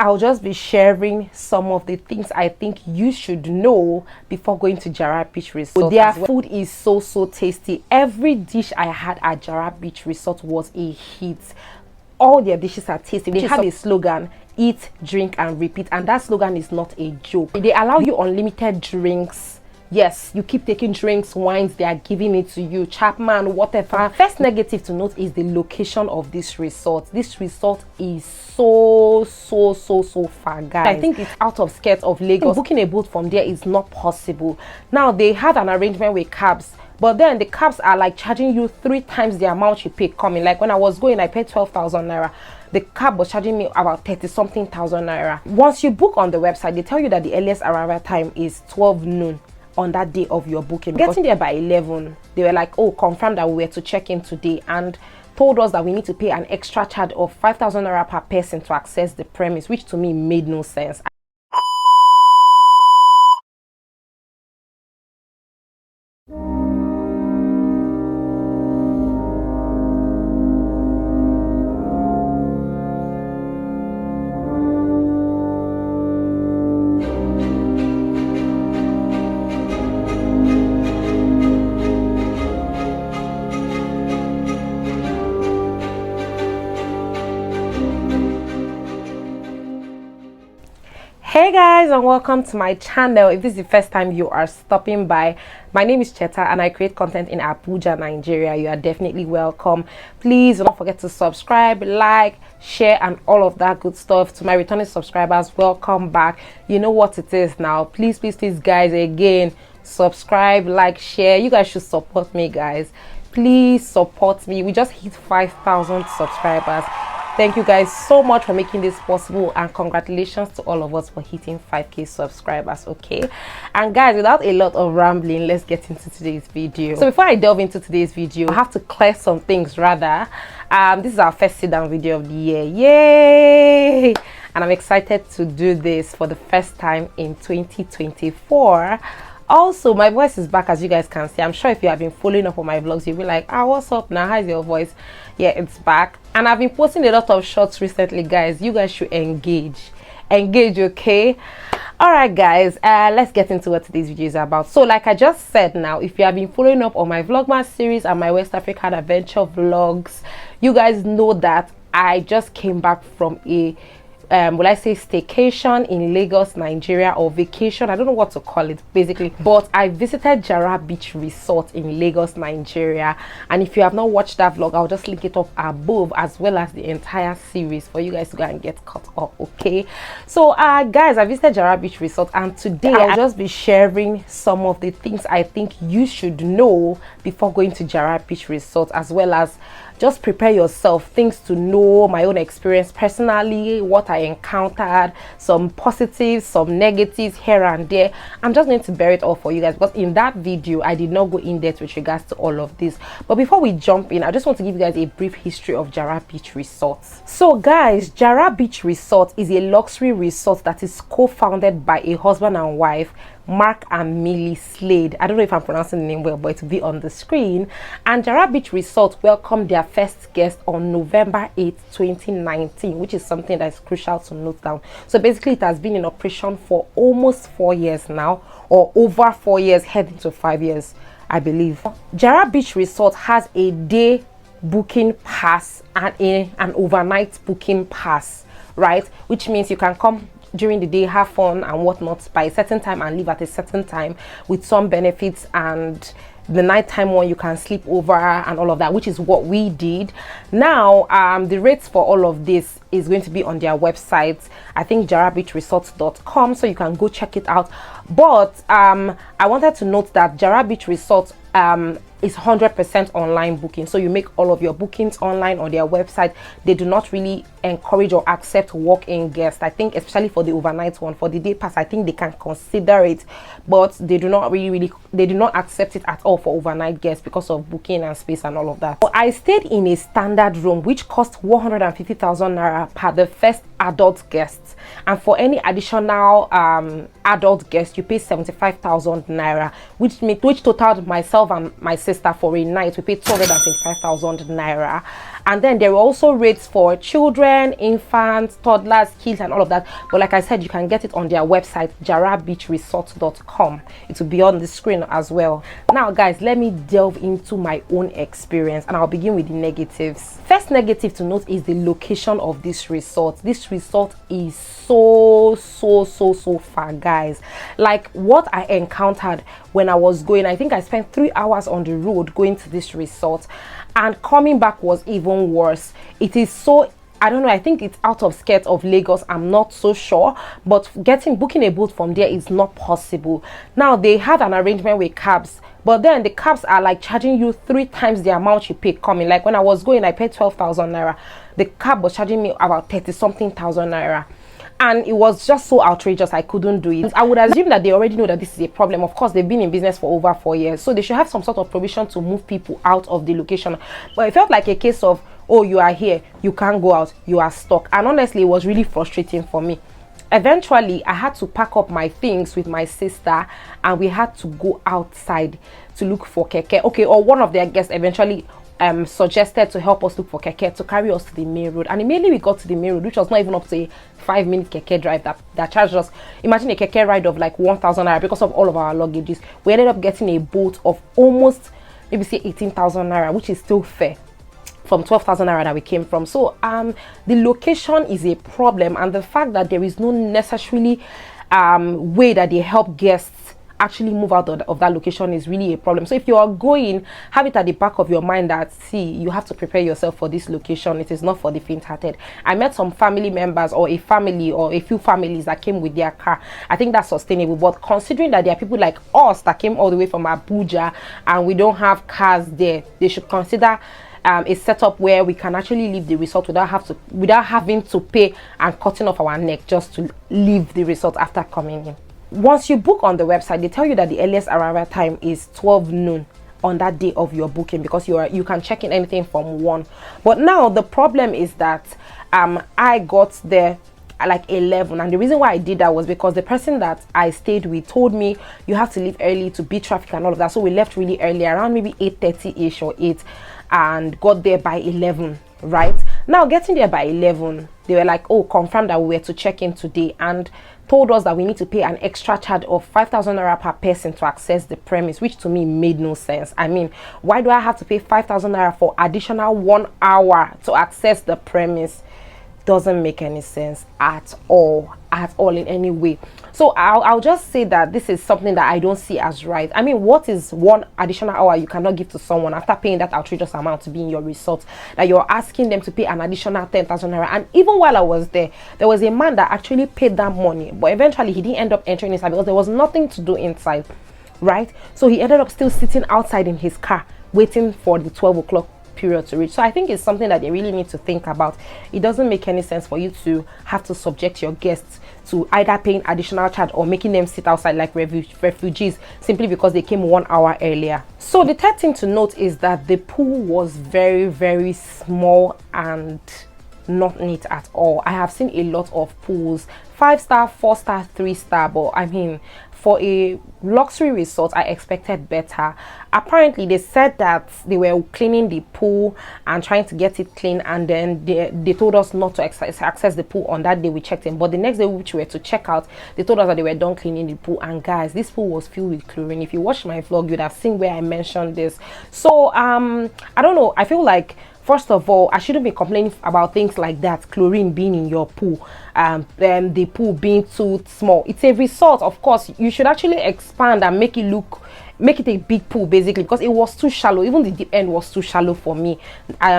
I'll just be sharing some of the things I think you should know before going to Jara Beach Resort. Their food is so tasty. Every dish I had at Jara Beach Resort was a hit. All their dishes are tasty. They have a slogan: eat, drink and repeat, and that slogan is not a joke. They allow you unlimited drinks. Yes, you keep taking drinks, wines, they are giving it to you, Chapman, whatever. First negative to note is the location of this resort. This resort is so far, guys. I think it's out of skirt of Lagos. Booking a boat from there is not possible. Now, they have an arrangement with cabs, but then the cabs are like charging you 3 times the amount you pay coming. Like when I was going, I paid 12,000 naira. The cab was charging me about 30-something thousand naira. Once you book on the website, they tell you that the earliest arrival time is 12 noon. On that day of your booking. Getting there by 11, they were like, oh, confirm that we were to check in today, and told us that we need to pay an extra charge of 5,000 naira per person to access the premise, which to me made no sense. Hey guys, and welcome to my channel. If this is the first time you are stopping by, my name is Cheta and I create content in Abuja, Nigeria. You are definitely welcome. Please don't forget to subscribe, like, share and all of that good stuff. To my returning subscribers, welcome back. You know what it is now. Please guys, again, subscribe, like, share. You guys should support me, guys. Please support me. We just hit 5,000 subscribers. Thank you guys so much for making this possible, and congratulations to all of us for hitting 5k subscribers. Okay, and guys, without a lot of rambling, let's get into today's video. So before I delve into today's video, I have to clear some things rather. This is our first sit down video of the year. Yay! And I'm excited to do this for the first time in 2024. Also, my voice is back, as you guys can see. I'm sure if you have been following up on my vlogs, you'll be like, what's up now? How's your voice? Yeah, it's back. And I've been posting a lot of shorts recently, guys. You guys should engage, okay? All right, guys, let's get into what today's video is about. So like I just said, now if you have been following up on my vlogmas series and my West African adventure vlogs, you guys know that I just came back from a will I say staycation in Lagos, Nigeria, or vacation? I don't know what to call it basically, but I visited Jara Beach Resort in Lagos, Nigeria. And if you have not watched that vlog, I'll just link it up above, as well as the entire series for you guys to go and get caught up. Okay, so guys, I visited Jara Beach Resort, and today I'll just be sharing some of the things I think you should know before going to Jara Beach Resort, as well as just prepare yourself, things to know, my own experience personally, what I encountered, some positives, some negatives here and there. I'm just going to bear it all for you guys, because in that video I did not go in depth with regards to all of this. But before we jump in, I just want to give you guys a brief history of Jara Beach Resort. So guys, Jara Beach Resort is a luxury resort that is co-founded by a husband and wife, Mark and Millie Slade. I don't know if I'm pronouncing the name well, but it will be on the screen. And Jara Beach Resort welcomed their first guest on November 8th, 2019, which is something that is crucial to note down. So basically, it has been in operation for almost 4 years now, or over 4 years, heading to 5 years, I believe. Jara Beach Resort has a day booking pass and an overnight booking pass, right? Which means you can come during the day, have fun and whatnot by a certain time and leave at a certain time, with some benefits, and the nighttime one you can sleep over and all of that, which is what we did. Now the rates for all of this is going to be on their website, I think jarabeachresort.com, so you can go check it out. But I wanted to note that Jara Beach Resort is 100% online booking, so you make all of your bookings online on their website. They do not really encourage or accept walk-in guests. I think especially for the overnight one. For the day pass, I think they can consider it, but they do not they do not accept it at all for overnight guests because of booking and space and all of that. So I stayed in a standard room which cost 150,000 naira per the first adult guests, and for any additional adult guest you pay 75,000 naira, which totaled myself and my sister for a night we paid 225,000 naira. And then there are also rates for children, infants, toddlers, kids, and all of that. But like I said, you can get it on their website, jarabeachresort.com. It will be on the screen as well. Now guys, let me delve into my own experience, and I'll begin with the negatives. First negative to note is the location of this resort. This resort is so far, guys. Like what I encountered when I was going, I think I spent 3 hours on the road going to this resort, and coming back was even worse. It is so, I don't know, I think it's out of skirt of Lagos, I'm not so sure, but booking a boat from there is not possible. Now they had an arrangement with cabs, but then the cabs are like charging you 3 times the amount you pay coming. Like when I was going, I paid 12,000 naira. The cab was charging me about 30 something thousand naira. And it was just so outrageous, I couldn't do it. I would assume that they already know that this is a problem. Of course, they've been in business for over 4 years, so they should have some sort of provision to move people out of the location. But it felt like a case of, oh, you are here, you can't go out, you are stuck. And honestly, it was really frustrating for me. Eventually, I had to pack up my things with my sister, and we had to go outside to look for keke. Okay, or one of their guests eventually suggested to help us look for keke to carry us to the main road. And immediately we got to the main road, which was not even up to a 5-minute keke drive, that charged us, imagine a keke ride of like 1,000 naira because of all of our luggages. We ended up getting a boat of almost, maybe say 18,000 naira, which is still fair from 12,000 naira that we came from. So the location is a problem, and the fact that there is no necessarily way that they help guests actually move out of that location is really a problem. So if you are going, have it at the back of your mind that, see, you have to prepare yourself for this location. It is not for the faint-hearted. I met some family members, or a family or a few families that came with their car. I think that's sustainable, but considering that there are people like us that came all the way from Abuja and we don't have cars there, they should consider a setup where we can actually leave the resort without having to pay and cutting off our neck just to leave the resort after coming in. Once you book on the website, they tell you that the earliest arrival time is 12 noon on that day of your booking, because you can check in anything from 1. But now the problem is that I got there at like 11, and the reason why I did that was because the person that I stayed with told me you have to leave early to beat traffic and all of that. So we left really early, around maybe 8:30ish or 8, and got there by 11. Right now, getting there by 11, they were like, oh, confirm that we were to check in today, and told us that we need to pay an extra charge of 5,000 naira per person to access the premise, which to me made no sense. I mean, why do I have to pay 5,000 naira for additional 1 hour to access the premise? Doesn't make any sense at all in any way. So I'll just say that this is something that I don't see as right. I mean, what is 1 additional hour you cannot give to someone after paying that outrageous amount to be in your resort, that you're asking them to pay an additional 10,000 naira? And even while I was there was a man that actually paid that money, but eventually he didn't end up entering inside because there was nothing to do inside, right? So he ended up still sitting outside in his car waiting for the 12 o'clock period to reach. So I think it's something that they really need to think about. It doesn't make any sense for you to have to subject your guests to either paying additional charge or making them sit outside like refugees simply because they came 1 hour earlier. So the third thing to note is that the pool was very small and not neat at all. I have seen a lot of pools, 5-star, 4-star, 3-star, but I mean, for a luxury resort, I expected better. Apparently, they said that they were cleaning the pool and trying to get it clean, and then they told us not to access the pool on that day we checked in. But the next day, which we were to check out, they told us that they were done cleaning the pool. And guys, this pool was filled with chlorine. If you watched my vlog, you'd have seen where I mentioned this. So I don't know. I feel like, first of all, I shouldn't be complaining about things like that, chlorine being in your pool, then the pool being too small. It's a resort, of course. You should actually expand and make it a big pool, basically, because it was too shallow. Even the deep end was too shallow for me,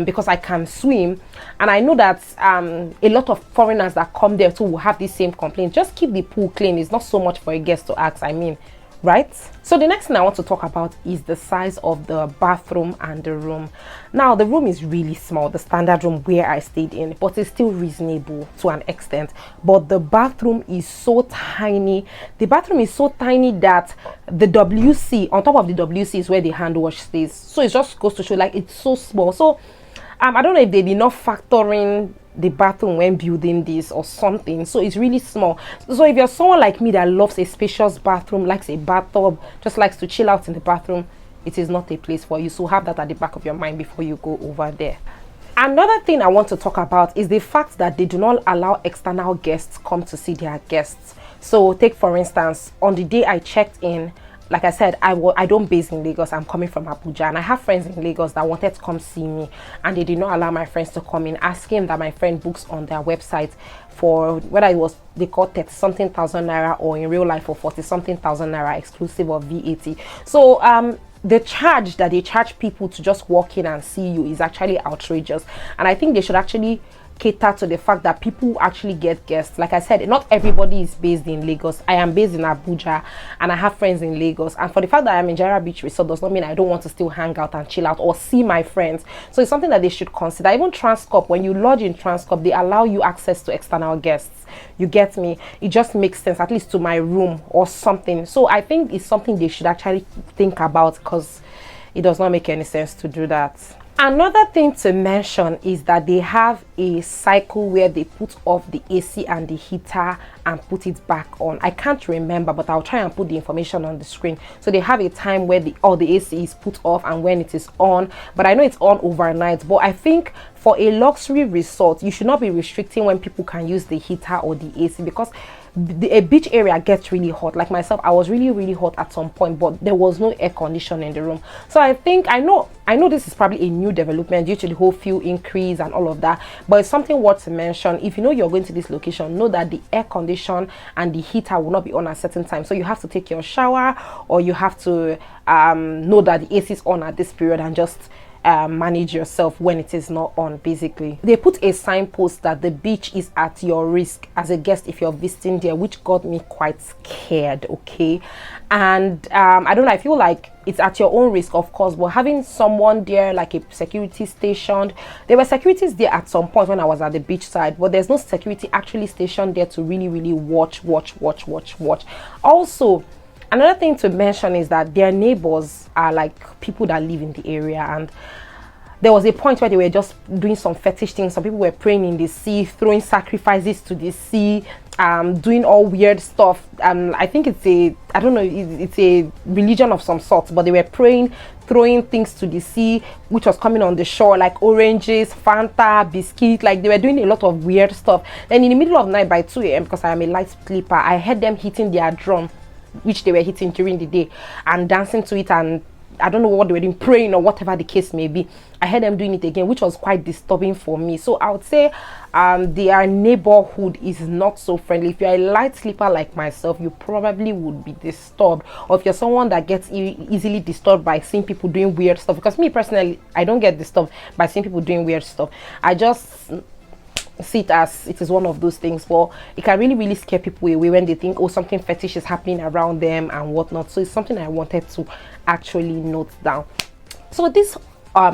because I can swim, and I know that a lot of foreigners that come there too will have the same complaint. Just keep the pool clean. It's not so much for a guest to ask, I mean, right? So the next thing I want to talk about is the size of the bathroom and the room. Now, the room is really small, the standard room where I stayed in, but it's still reasonable to an extent. But the bathroom is so tiny. The bathroom is so tiny that the WC, on top of the WC, is where the hand wash stays. So it just goes to show, like, it's so small. So I don't know if they did not factor in the bathroom when building this or something, so it's really small. So if you're someone like me that loves a spacious bathroom, likes a bathtub, just likes to chill out in the bathroom, it is not a place for you. So have that at the back of your mind before you go over there. Another thing I want to talk about is the fact that they do not allow external guests come to see their guests. So take for instance, on the day I checked in, like I said, I don't base in Lagos. I'm coming from Abuja, and I have friends in Lagos that wanted to come see me, and they did not allow my friends to come in, asking that my friend books on their website for whether it was they call 30 something thousand naira or in real life for 40 something thousand naira exclusive of VAT. So the charge that they charge people to just walk in and see you is actually outrageous, and I think they should actually cater to the fact that people actually get guests. Like I said, not everybody is based in Lagos. I am based in Abuja, and I have friends in Lagos, and for the fact that I'm in Jara Beach Resort does not mean I don't want to still hang out and chill out or see my friends. So it's something that they should consider. Even Transcorp, when you lodge in Transcorp, they allow you access to external guests. You get me? It just makes sense, at least to my room or something. So I think it's something they should actually think about, because it does not make any sense to do that. Another thing to mention is that they have a cycle where they put off the AC and the heater and put it back on. I can't remember, but I'll try and put the information on the screen. So they have a time where the AC is put off and when it is on, but I know it's on overnight. But I think for a luxury resort, you should not be restricting when people can use the heater or the AC, because a beach area gets really hot. Like myself, I was really hot at some point, but there was no air conditioning in the room. So I think I know this is probably a new development due to the whole fuel increase and all of that, but it's something worth to mention. If you know you're going to this location, know that the air condition and the heater will not be on at certain time, so you have to take your shower, or you have to know that the AC is on at this period and just manage yourself when it is not on. Basically, they put a signpost that the beach is at your risk as a guest if you're visiting there, which got me quite scared. Okay, and I don't know, I feel like it's at your own risk, of course, but having someone there, like a security stationed, there were securities there at some point when I was at the beach side, but there's no security actually stationed there to really watch. Also, another thing to mention is that their neighbors are like people that live in the area, and there was a point where they were just doing some fetish things. Some people were praying in the sea, throwing sacrifices to the sea, doing all weird stuff. I think it's a religion of some sort, but they were praying, throwing things to the sea, which was coming on the shore, like oranges, Fanta, biscuit. Like, they were doing a lot of weird stuff. Then in the middle of the night by 2 a.m., because I am a light sleeper, I heard them hitting their drum, which they were hitting during the day, and dancing to it, and I don't know what they were doing, praying or whatever the case may be. I heard them doing it again, which was quite disturbing for me. So I would say their neighborhood is not so friendly. If you're a light sleeper like myself, you probably would be disturbed, or if you're someone that gets easily disturbed by seeing people doing weird stuff, because me personally, I don't get disturbed by seeing people doing weird stuff. I just see it as it is one of those things, but it can really scare people away when they think, oh, something fetish is happening around them and whatnot. So it's something I wanted to actually note down. So this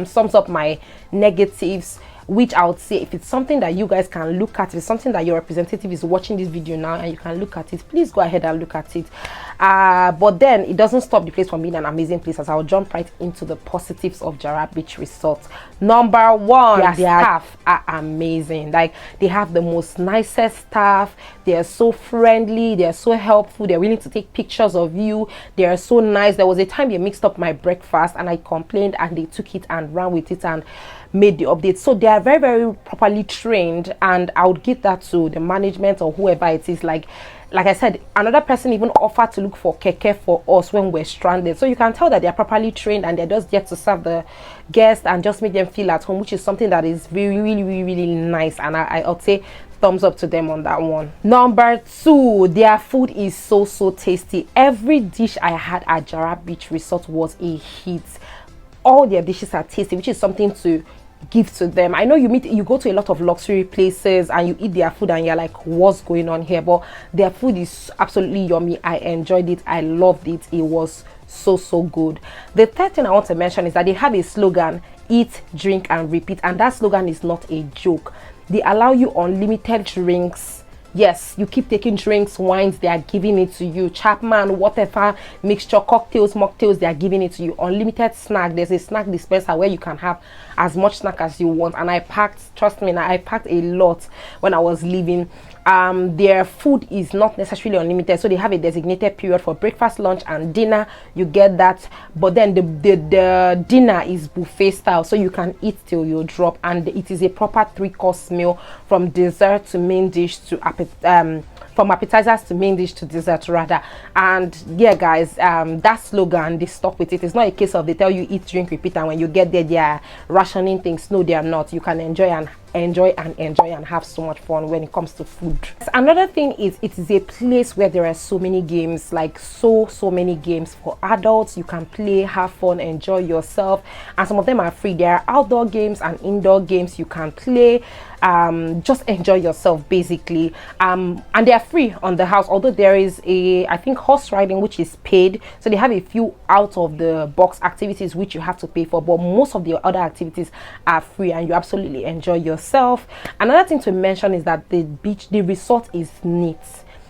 sums up my negatives, which I would say, if it's something that you guys can look at, if it's something that your representative is watching this video now and you can look at it, please go ahead and look at it. But then it doesn't stop the place from being an amazing place, as I'll jump right into the positives of Jara Beach Resort. Number one, their staff are amazing. Like, they have the most nicest staff. They are so friendly, they are so helpful, they're willing to take pictures of you, they are so nice. There was a time they mixed up my breakfast and I complained, and they took it and ran with it and made the update. So they are very properly trained, and I would give that to the management or whoever it is. Like I said, another person even offered to look for keke for us when we're stranded. So you can tell that they're properly trained, and they're just there to serve the guests and just make them feel at home, which is something that is really nice, and I'll say thumbs up to them on that one. Number two, their food is so tasty. Every dish I had at Jara Beach Resort was a hit. All their dishes are tasty, which is something to give to them. I know you go to a lot of luxury places and you eat their food and you're like, what's going on here? But their food is absolutely yummy. I enjoyed it, I loved it. It was so good. The third thing I want to mention is that they have a slogan: eat, drink and repeat, and that slogan is not a joke. They allow you unlimited drinks, Yes, you keep taking drinks, wines, they are giving it to you. Chapman, whatever mixture, cocktails, mocktails, they are giving it to you. Unlimited snack. There's a snack dispenser where you can have as much snack as you want. And I packed, trust me, I packed a lot when I was leaving. Their food is not necessarily unlimited, so they have a designated period for breakfast, lunch, and dinner. You get that, but then the dinner is buffet style, so you can eat till you drop, and it is a proper 3-course meal, from dessert to main dish to from appetizers to main dish to dessert rather. And yeah guys, that slogan, they stuck with it. It's not a case of they tell you eat, drink, repeat, and when you get there they are rationing things. No, they are not. You can enjoy and have so much fun when it comes to food. Another thing is, it is a place where there are so many games, like so many games for adults. You can play, have fun, enjoy yourself, and some of them are free. There are outdoor games and indoor games you can play. Just enjoy yourself basically, and they are free on the house, although there is I think horse riding which is paid. So they have a few out of the box activities which you have to pay for, but most of the other activities are free and you absolutely enjoy yourself. Another thing to mention is that the resort is neat.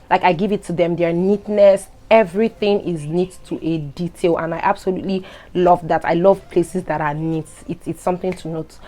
Like, I give it to them, their neatness, everything is neat to a detail, and I absolutely love that. I love places that are neat. It's something to note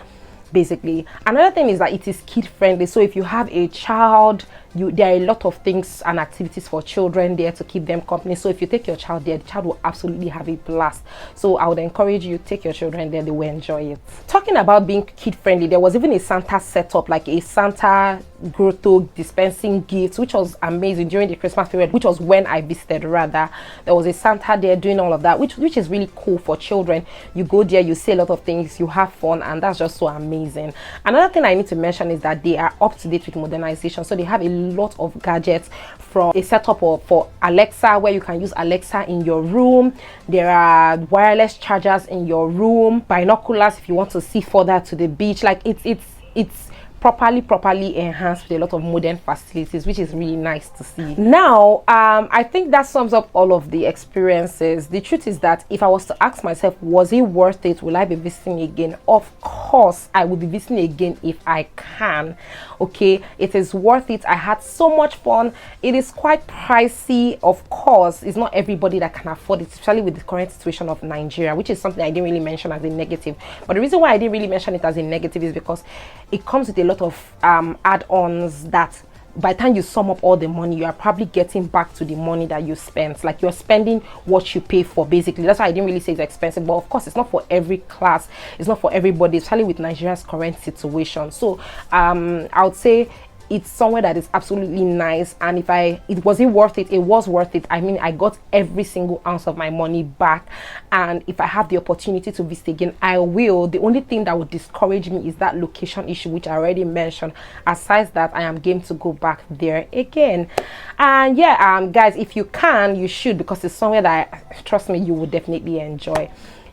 basically. Another thing is that it is kid friendly, so if you have a child, there are a lot of things and activities for children there to keep them company. So if you take your child there, the child will absolutely have a blast. So I would encourage you, take your children there, they will enjoy it. Talking about being kid friendly, there was even a Santa setup, like a Santa grotto dispensing gifts, which was amazing during the Christmas period, which was when I visited rather. There was a Santa there doing all of that, which is really cool for children. You go there, you see a lot of things, you have fun, and that's just so amazing. Another thing I need to mention is that they are up to date with modernization, so they have a lot of gadgets, from a setup for Alexa, where you can use Alexa in your room. There are wireless chargers in your room, binoculars if you want to see further to the beach. Like, it's properly enhanced with a lot of modern facilities, which is really nice to see. Now I think that sums up all of the experiences. The truth is that if I was to ask myself, was it worth it, will I be visiting again, of course I will be visiting again if I can. Okay, it is worth it. I had so much fun. It is quite pricey, of course. It's not everybody that can afford it, especially with the current situation of Nigeria, which is something I didn't really mention as a negative. But the reason why I didn't really mention it as a negative is because it comes with a lot of add-ons that by the time you sum up all the money, you are probably getting back to the money that you spent. Like, you're spending what you pay for basically. That's why I didn't really say it's expensive, but of course it's not for every class, it's not for everybody, especially with Nigeria's current situation. So I would say it's somewhere that is absolutely nice. And if it was worth it, it was worth it. I mean, I got every single ounce of my money back, and if I have the opportunity to visit again, I will. The only thing that would discourage me is that location issue, which I already mentioned. Aside that, I am game to go back there again. And yeah, guys, if you can, you should, because it's somewhere that, trust me, you will definitely enjoy.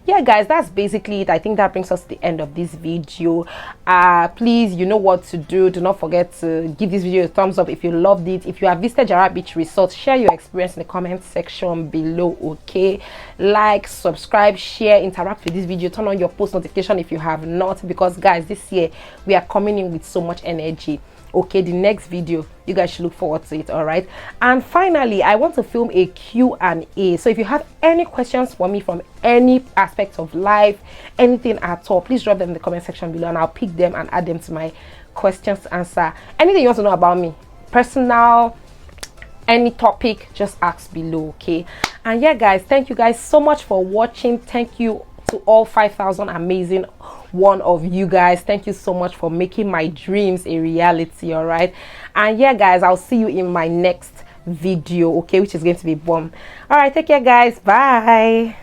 Yeah guys, that's basically it. I think that brings us to the end of this video. Please, you know what to do. Do not forget to give this video a thumbs up if you loved it. If you have visited Jara Beach Resort, share your experience in the comment section below. Okay, like, subscribe, share, interact with this video, turn on your post notification if you have not, because guys, this year we are coming in with so much energy. Okay, the next video, you guys should look forward to it. All right, and finally, I want to film a Q&A. So if you have any questions for me from any aspect of life, anything at all, please drop them in the comment section below, and I'll pick them and add them to my questions to answer. Anything you want to know about me, personal, any topic, just ask below. Okay, and yeah guys, thank you guys so much for watching. Thank you to all 5,000 amazing one of you guys. Thank you so much for making my dreams a reality. All right, and yeah guys, I'll see you in my next video, okay, which is going to be bomb. All right, take care guys, bye.